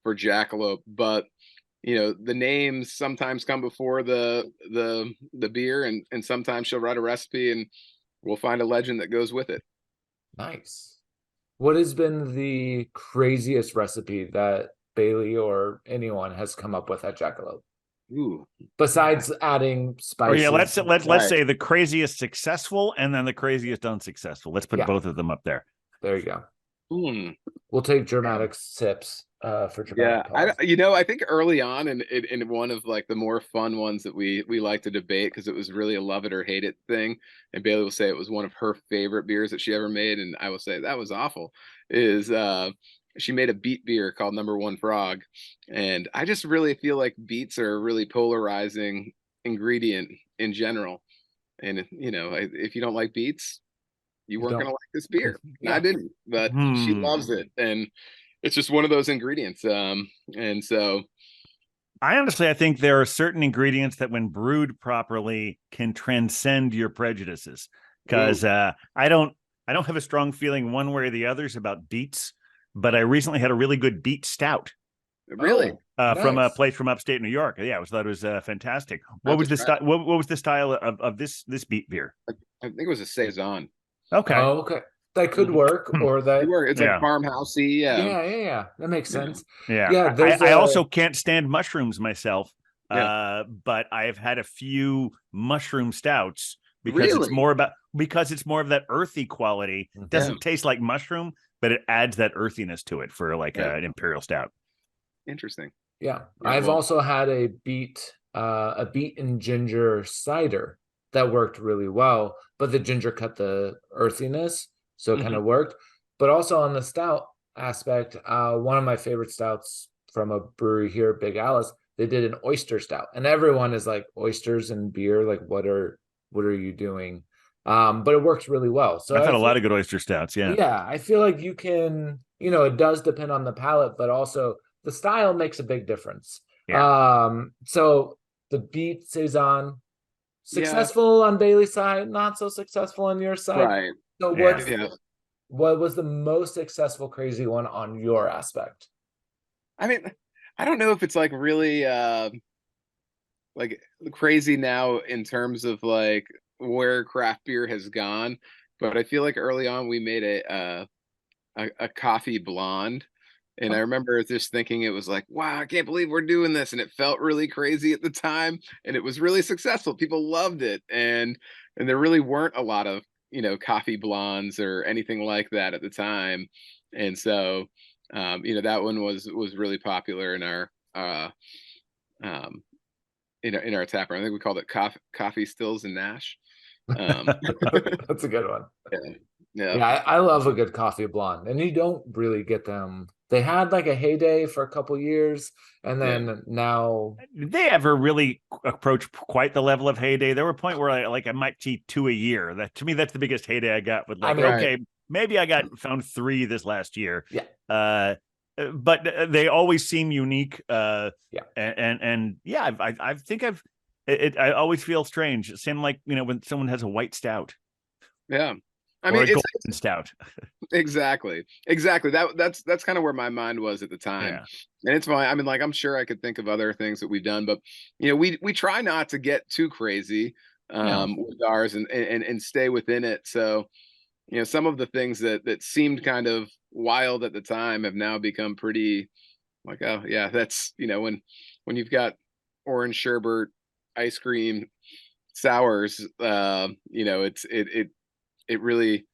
for Jackalope, but the names sometimes come before the beer, and sometimes she'll write a recipe and we'll find a legend that goes with it. Nice. What has been the craziest recipe that Bailey or anyone has come up with at Jackalope? Ooh. Besides adding spices. Oh yeah, let's Right. say the craziest successful and then the craziest unsuccessful. Let's put both of them up there. There you go. Mm. We'll take dramatic sips for dramatic pause. I think early on in one of like the more fun ones that we like to debate, because it was really a love it or hate it thing, and Bailey will say it was one of her favorite beers that she ever made, and I will say that was awful, is she made a beet beer called Number One Frog, and I just really feel like beets are a really polarizing ingredient in general, and if you don't like beets, you weren't going to like this beer. Yeah. I didn't, but she loves it, and it's just one of those ingredients. And so I think there are certain ingredients that when brewed properly can transcend your prejudices, because I don't have a strong feeling one way or the others about beets, but I recently had a really good beet stout. Really? From a place from upstate New York. Yeah, I thought it was fantastic. What was the style? What was the style of this beet beer? I think it was a saison. Okay. Oh, okay. That could work, or that it's like farmhousey. Yeah. That makes sense. Yeah. I also can't stand mushrooms myself. But I've had a few mushroom stouts because it's more of that earthy quality. It doesn't taste like mushroom, but it adds that earthiness to it for like an imperial stout. Interesting. Yeah. I've also had a beet and ginger cider that worked really well, but the ginger cut the earthiness, so it kind of worked. But also on the stout aspect, one of my favorite stouts from a brewery here, Big Alice, they did an oyster stout, and everyone is like, oysters and beer, like what are you doing? But it works really well. So I've had a lot of good oyster stouts. Yeah, I feel like you can, it does depend on the palate, but also the style makes a big difference. So the beet saison, successful on Bailey's side, not so successful on your side. Right. So what was the most successful crazy one on your aspect? I mean, I don't know if it's like really like crazy now in terms of like where craft beer has gone, but I feel like early on we made a coffee blonde. And I remember just thinking it was like, wow, I can't believe we're doing this. And it felt really crazy at the time. And it was really successful. People loved it. And there really weren't a lot of, coffee blondes or anything like that at the time. And so, that one was really popular in our in our tap room. I think we called it coffee stills and Nash. That's a good one. Yeah. I love a good coffee blonde, and you don't really get them. They had like a heyday for a couple years, and then now did they ever really approach quite the level of heyday? There were a point where I might see 2 a year. That to me, that's the biggest heyday I got. With okay, maybe I found 3 this last year. But they always seem unique. I think I always feel strange. It seemed like when someone has a white stout. Yeah. I or mean, a golden stout. exactly. That's kind of where my mind was at the time. Yeah. And it's fine. I mean, like, I'm sure I could think of other things that we've done, but we try not to get too crazy Yeah. with ours and stay within it. So, some of the things that seemed kind of wild at the time have now become pretty like, oh yeah, that's when you've got orange sherbet ice cream sours, it really,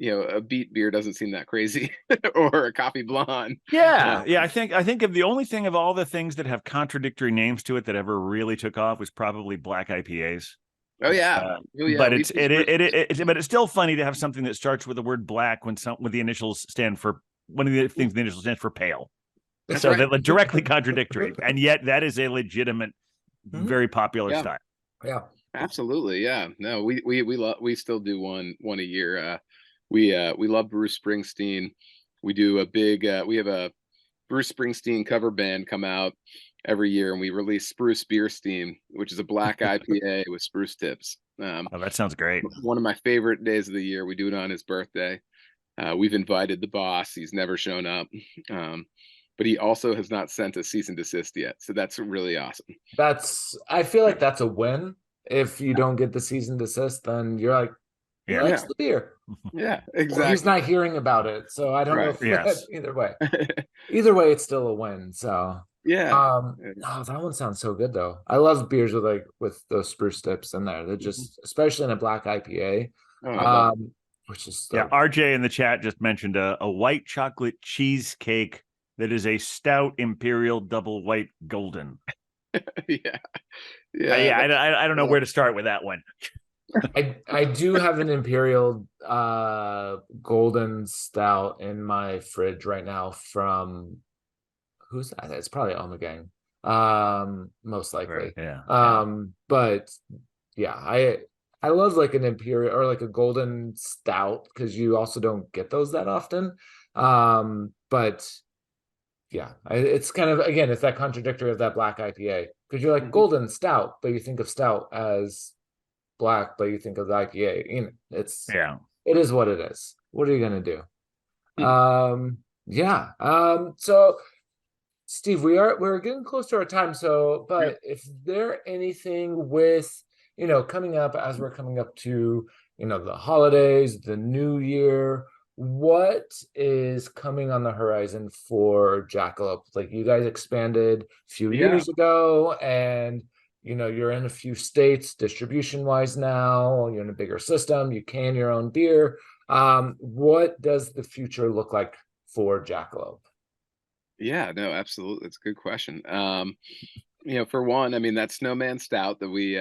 a beet beer doesn't seem that crazy or a coffee blonde. Yeah. I think of the only thing of all the things that have contradictory names to it that ever really took off was probably black IPAs. Oh yeah. Oh yeah. But it's still funny to have something that starts with the word black when the initials stand for one of the things the initials stands for pale. That's so right. they're directly contradictory, and yet that is a legitimate, very popular Yeah. style. Yeah. Absolutely. Yeah. No, we still do one a year. We love Bruce Springsteen. We do a big we have a Bruce Springsteen cover band come out every year, and we release Spruce Beer Steam, which is a black IPA with spruce tips. Oh, that sounds great. One of my favorite days of the year. We do it on his birthday. We've invited the boss. He's never shown up. But he also has not sent a cease and desist yet. So that's really awesome. I feel like that's a win. If you don't get the cease and desist, then you're like, he likes the beer. Yeah, exactly. Well, he's not hearing about it. So I don't know if either way. Either way, it's still a win. So yeah. Oh, that one sounds so good though. I love beers with those spruce tips in there. They're just, especially in a black IPA. Which is RJ in the chat just mentioned a white chocolate cheesecake that is a stout imperial double white golden. I don't know where to start with that one. I do have an imperial golden stout in my fridge right now from who's that? It's probably Omegang. Most likely. But yeah, I love like an imperial or like a golden stout because you also don't get those that often. But yeah, it's kind of, again, it's that contradictory of that black IPA because you're like golden stout, but you think of stout as black, but you think of the IPA. It is what it is. What are you gonna do? So Steve, we're getting close to our time. So, but if there anything with coming up as we're coming up to the holidays, the new year, what is coming on the horizon for Jackalope? Like you guys expanded a few years ago, and you're in a few states distribution wise now. You're in a bigger system. You can your own beer. What does the future look like for Jackalope? Yeah, no, absolutely. It's a good question. For one, I mean, that Snowman Stout that we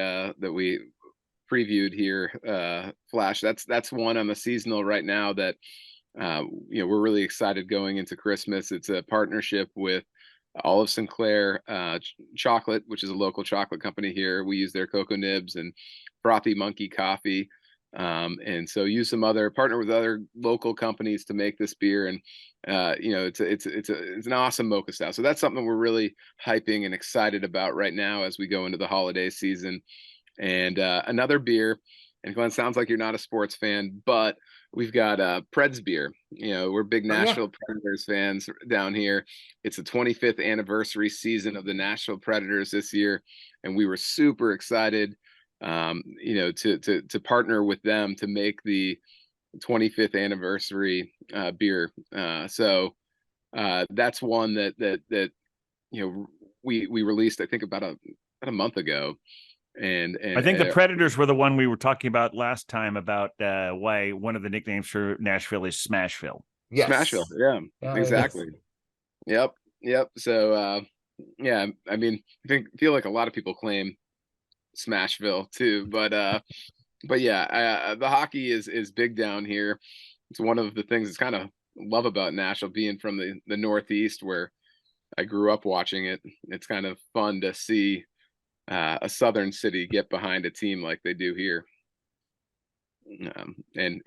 previewed here, Flash, that's one on the seasonal right now that we're really excited going into Christmas. It's a partnership with Olive Sinclair Chocolate, which is a local chocolate company here. We use their cocoa nibs and Frothy Monkey coffee. And so partner with other local companies to make this beer. And, it's an awesome mocha stout. So that's something we're really hyping and excited about right now as we go into the holiday season. And another beer, and Glenn, sounds like you're not a sports fan, but we've got Preds beer. We're big Nashville Predators fans down here. It's the 25th anniversary season of the Nashville Predators this year. And we were super excited to partner with them to make the 25th anniversary beer. So that's one that we released, I think about a month ago. And I think the Predators were the one we were talking about last time about why one of the nicknames for Nashville is Smashville. Yes. Smashville. Yeah, exactly. Yep. So I mean, feel like a lot of people claim Smashville too, but yeah, the hockey is big down here. It's one of the things that's kind of love about Nashville, being from the Northeast where I grew up watching it. It's kind of fun to see a southern city get behind a team like they do here. And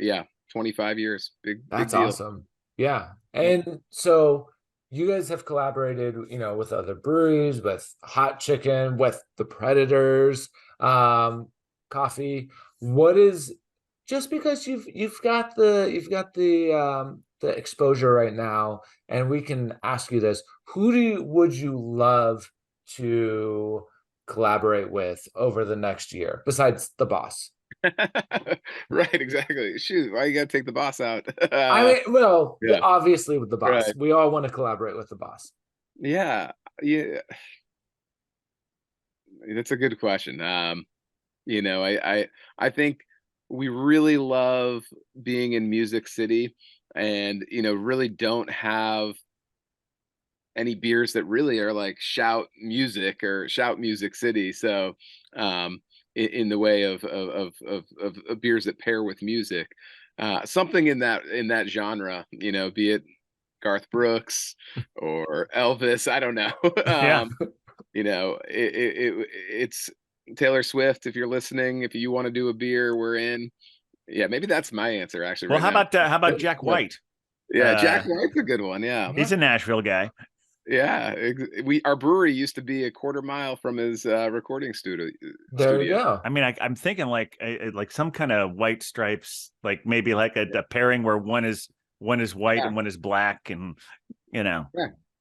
25 years, that's big deal. Awesome. Yeah. And so you guys have collaborated, with other breweries, with Hot Chicken, with the Predators, coffee. What is just because you've got the exposure right now, and we can ask you this: would you love to collaborate with over the next year besides the boss? Right, exactly. Shoot, why you gotta take the boss out? I mean, well, Yeah, obviously with the boss, right. we all want to collaborate with the boss. Yeah, yeah, that's a good question. You know, I think we really love being in Music City, and really don't have any beers that really are like shout music or shout Music City. So, in the way of beers that pair with music, something in that genre, be it Garth Brooks or Elvis, I don't know. Yeah. It's Taylor Swift. If you're listening, if you want to do a beer, we're in. Yeah, maybe that's my answer actually Well, right now. how about Jack White? Yeah, Jack White's a good one. Yeah. He's a Nashville guy. Yeah, our brewery used to be a quarter mile from his recording studio. There you go. I mean, I'm thinking like some kind of white stripes, like maybe like a pairing where one is white Yeah, and one is black, and yeah,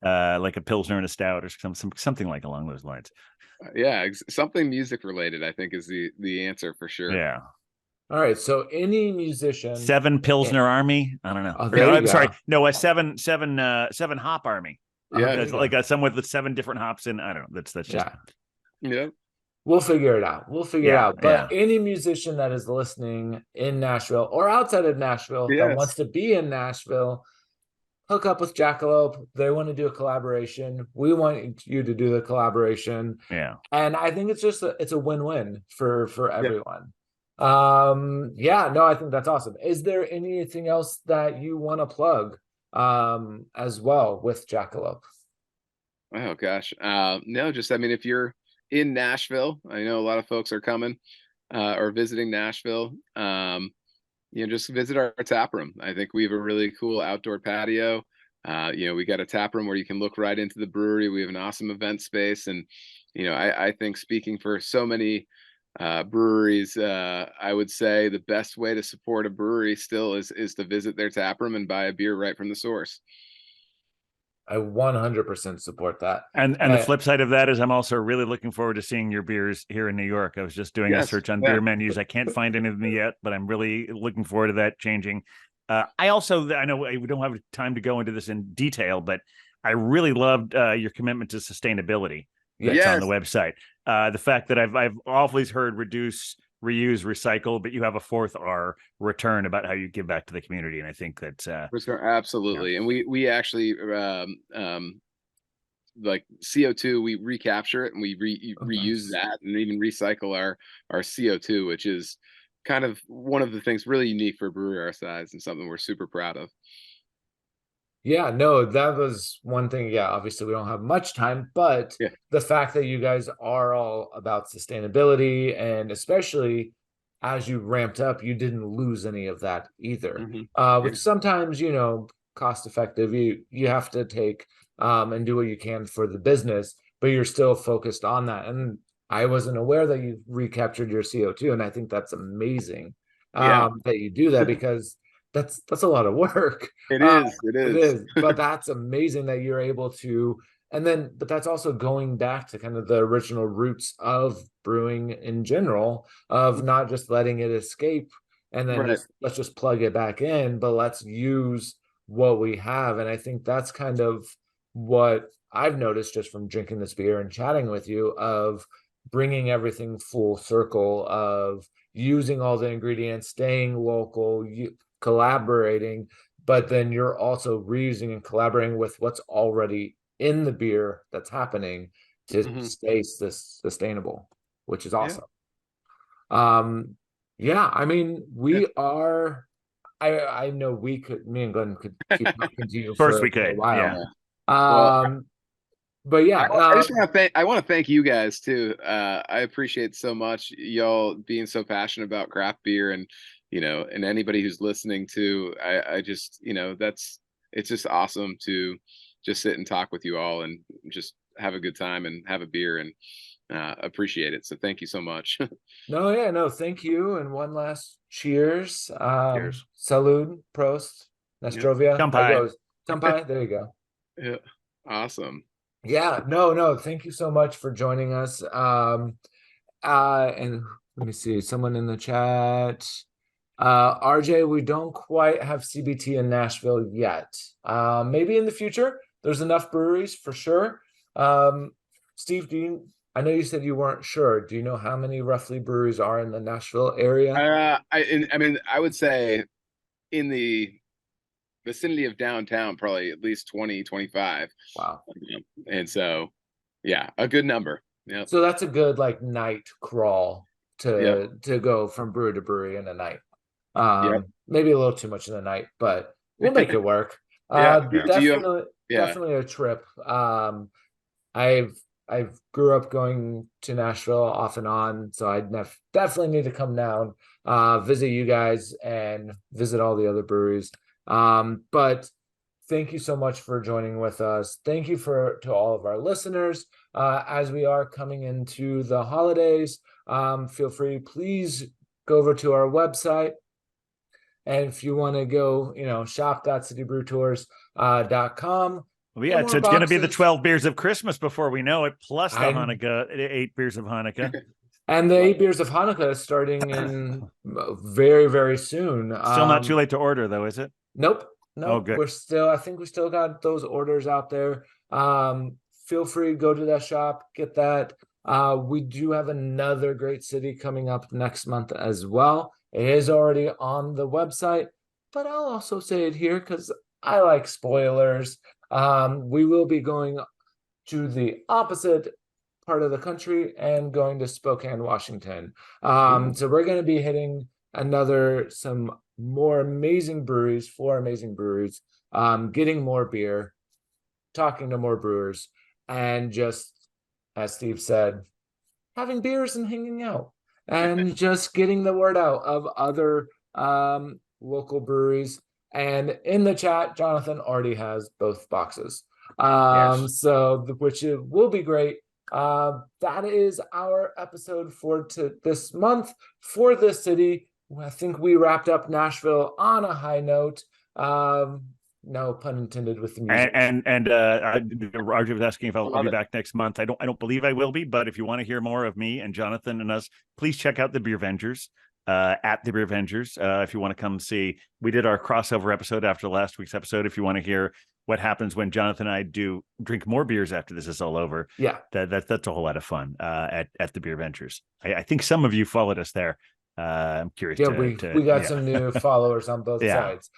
like a pilsner and a stout or something like along those lines. yeah. Something music related, I think, is the answer for sure. Yeah. All right. So any musician, 7 Pilsner Army. I don't know. oh, Or there no, you I'm sorry. go. No, a seven hop army. Oh, Yeah, there you Like go. some with 7 different hops in. I don't know. That's just Yeah. yeah, We'll figure it out. We'll figure it yeah, out. yeah. But any musician that is listening in Nashville or outside of Nashville that wants yes, to be in Nashville, hook up with Jackalope. They want to do a collaboration. We want you to do the collaboration. Yeah. And I think it's a win-win for yeah. everyone. Yeah, no, I think that's awesome. Is there anything else that you want to plug as well with Jackalope? Oh gosh, no, just I mean, if you're in Nashville, I know a lot of folks are coming or visiting Nashville. Just visit our tap room. I think we have a really cool outdoor patio. We got a tap room where you can look right into the brewery. We have an awesome event space, and I think speaking for so many breweries, I would say the best way to support a brewery still is to visit their tap room and buy a beer right from the source. I 100% support that. And the flip side of that is I'm also really looking forward to seeing your beers here in New York. I was just doing a Yes, search on yeah, beer menus. I can't find any of them yet, but I'm really looking forward to that changing. I know we don't have time to go into this in detail, but I really loved your commitment to sustainability that's on yes, the website. The fact that I've always heard reduce, reuse, recycle, but you have a fourth R, return, about how you give back to the community, and I think that's for sure, absolutely. And we actually like CO2, we recapture it and we reuse Nice. that and even recycle our CO2, which is kind of one of the things really unique for a brewery our size and something we're super proud of. Yeah, no, that was one thing. Yeah, obviously we don't have much time, but Yeah. the fact that you guys are all about sustainability, and especially as you ramped up, you didn't lose any of that either. Hmm. Yeah. Which sometimes, cost effective. You have to take and do what you can for the business, but you're still focused on that. And I wasn't aware that you recaptured your CO2, and I think that's amazing Yeah. that you do that, because that's a lot of work. It Uh, is. It it is. is, but that's amazing that you're able to, but that's also going back to kind of the original roots of brewing in general, of not just letting it escape and then Right. let's just plug it back in, but let's use what we have. And I think that's kind of what I've noticed just from drinking this beer and chatting with you, of bringing everything full circle, of using all the ingredients, staying local, collaborating, but then you're also reusing and collaborating with what's already in the beer that's happening to Hmm. stay sustainable, which is Yeah. awesome. Yeah, I mean, Yeah. I know me and Glenn could keep talking to you of course for we a could. while. Yeah. Yeah. Well, But yeah, I just want to I want to thank you guys too. I appreciate so much y'all being so passionate about craft beer, and and anybody who's listening to, I just, it's just awesome to just sit and talk with you all and just have a good time and have a beer. And Appreciate it. So thank you so much. No, yeah, no, thank you. And one last cheers. Cheers. Salud, prost, Nastrovia. Kampai. Kampai, there you go. Yeah. Awesome. Yeah, no, thank you so much for joining us. And let me see, someone in the chat. RJ, we don't quite have CBT in Nashville yet. Maybe in the future. There's enough breweries for sure. Steve, I know you said you weren't sure. Do you know how many roughly breweries are in the Nashville area? I mean, I would say in the vicinity of downtown, probably at least 20, 25. Wow. And so, yeah, a good number. Yeah. So that's a good like night crawl to Yep. go from brewery to brewery in a night. Yep. Maybe a little too much in the night, but we'll make it work. Yeah. Definitely a trip. I've grew up going to Nashville off and on, so I definitely need to come down, visit you guys and visit all the other breweries. But thank you so much for joining with us. Thank you to all of our listeners. As we are coming into the holidays, feel free, please go over to our website. And if you want to go, shop.citybrewtours.com. Well, yeah, it's going to be the 12 beers of Christmas before we know it, plus the Hanukkah, 8 beers of Hanukkah. And the 8 beers of Hanukkah is starting in very, very soon. Still not too late to order, though, is it? Nope. Oh, good. I think we still got those orders out there. Feel free, go to that shop, get that. We do have another great city coming up next month as well. It is already on the website, but I'll also say it here because I like spoilers. We will be going to the opposite part of the country and going to Spokane, Washington. So we're going to be hitting some more amazing breweries, 4 amazing breweries, getting more beer, talking to more brewers, and just, as Steve said, having beers and hanging out and just getting the word out of other local breweries. And in the chat, Jonathan already has both boxes. Yes. So which will be great. That is our episode for this month for this city. I think we wrapped up Nashville on a high note. No pun intended with the music. And Roger was asking if I'll be back next month. I don't believe I will be, but if you want to hear more of me and Jonathan and us, please check out the Beer Vengers. At the Beer Vengers, if you want to come see. We did our crossover episode after last week's episode. If you want to hear what happens when Jonathan and I drink more beers after this is all over, yeah, that's a whole lot of fun. At the Beer Vengers, I think some of you followed us there. I'm curious. Yeah, we got some new followers on both sides.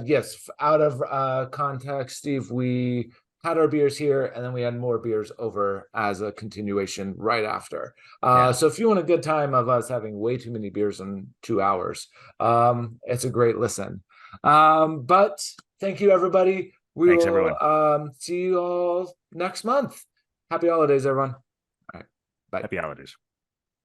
Yes, out of context, Steve, we had our beers here and then we had more beers over as a continuation right after. So if you want a good time of us having way too many beers in 2 hours, it's a great listen. But thank you, everybody. Thanks, will everyone. See you all next month. Happy holidays, everyone. All right, bye. Happy holidays.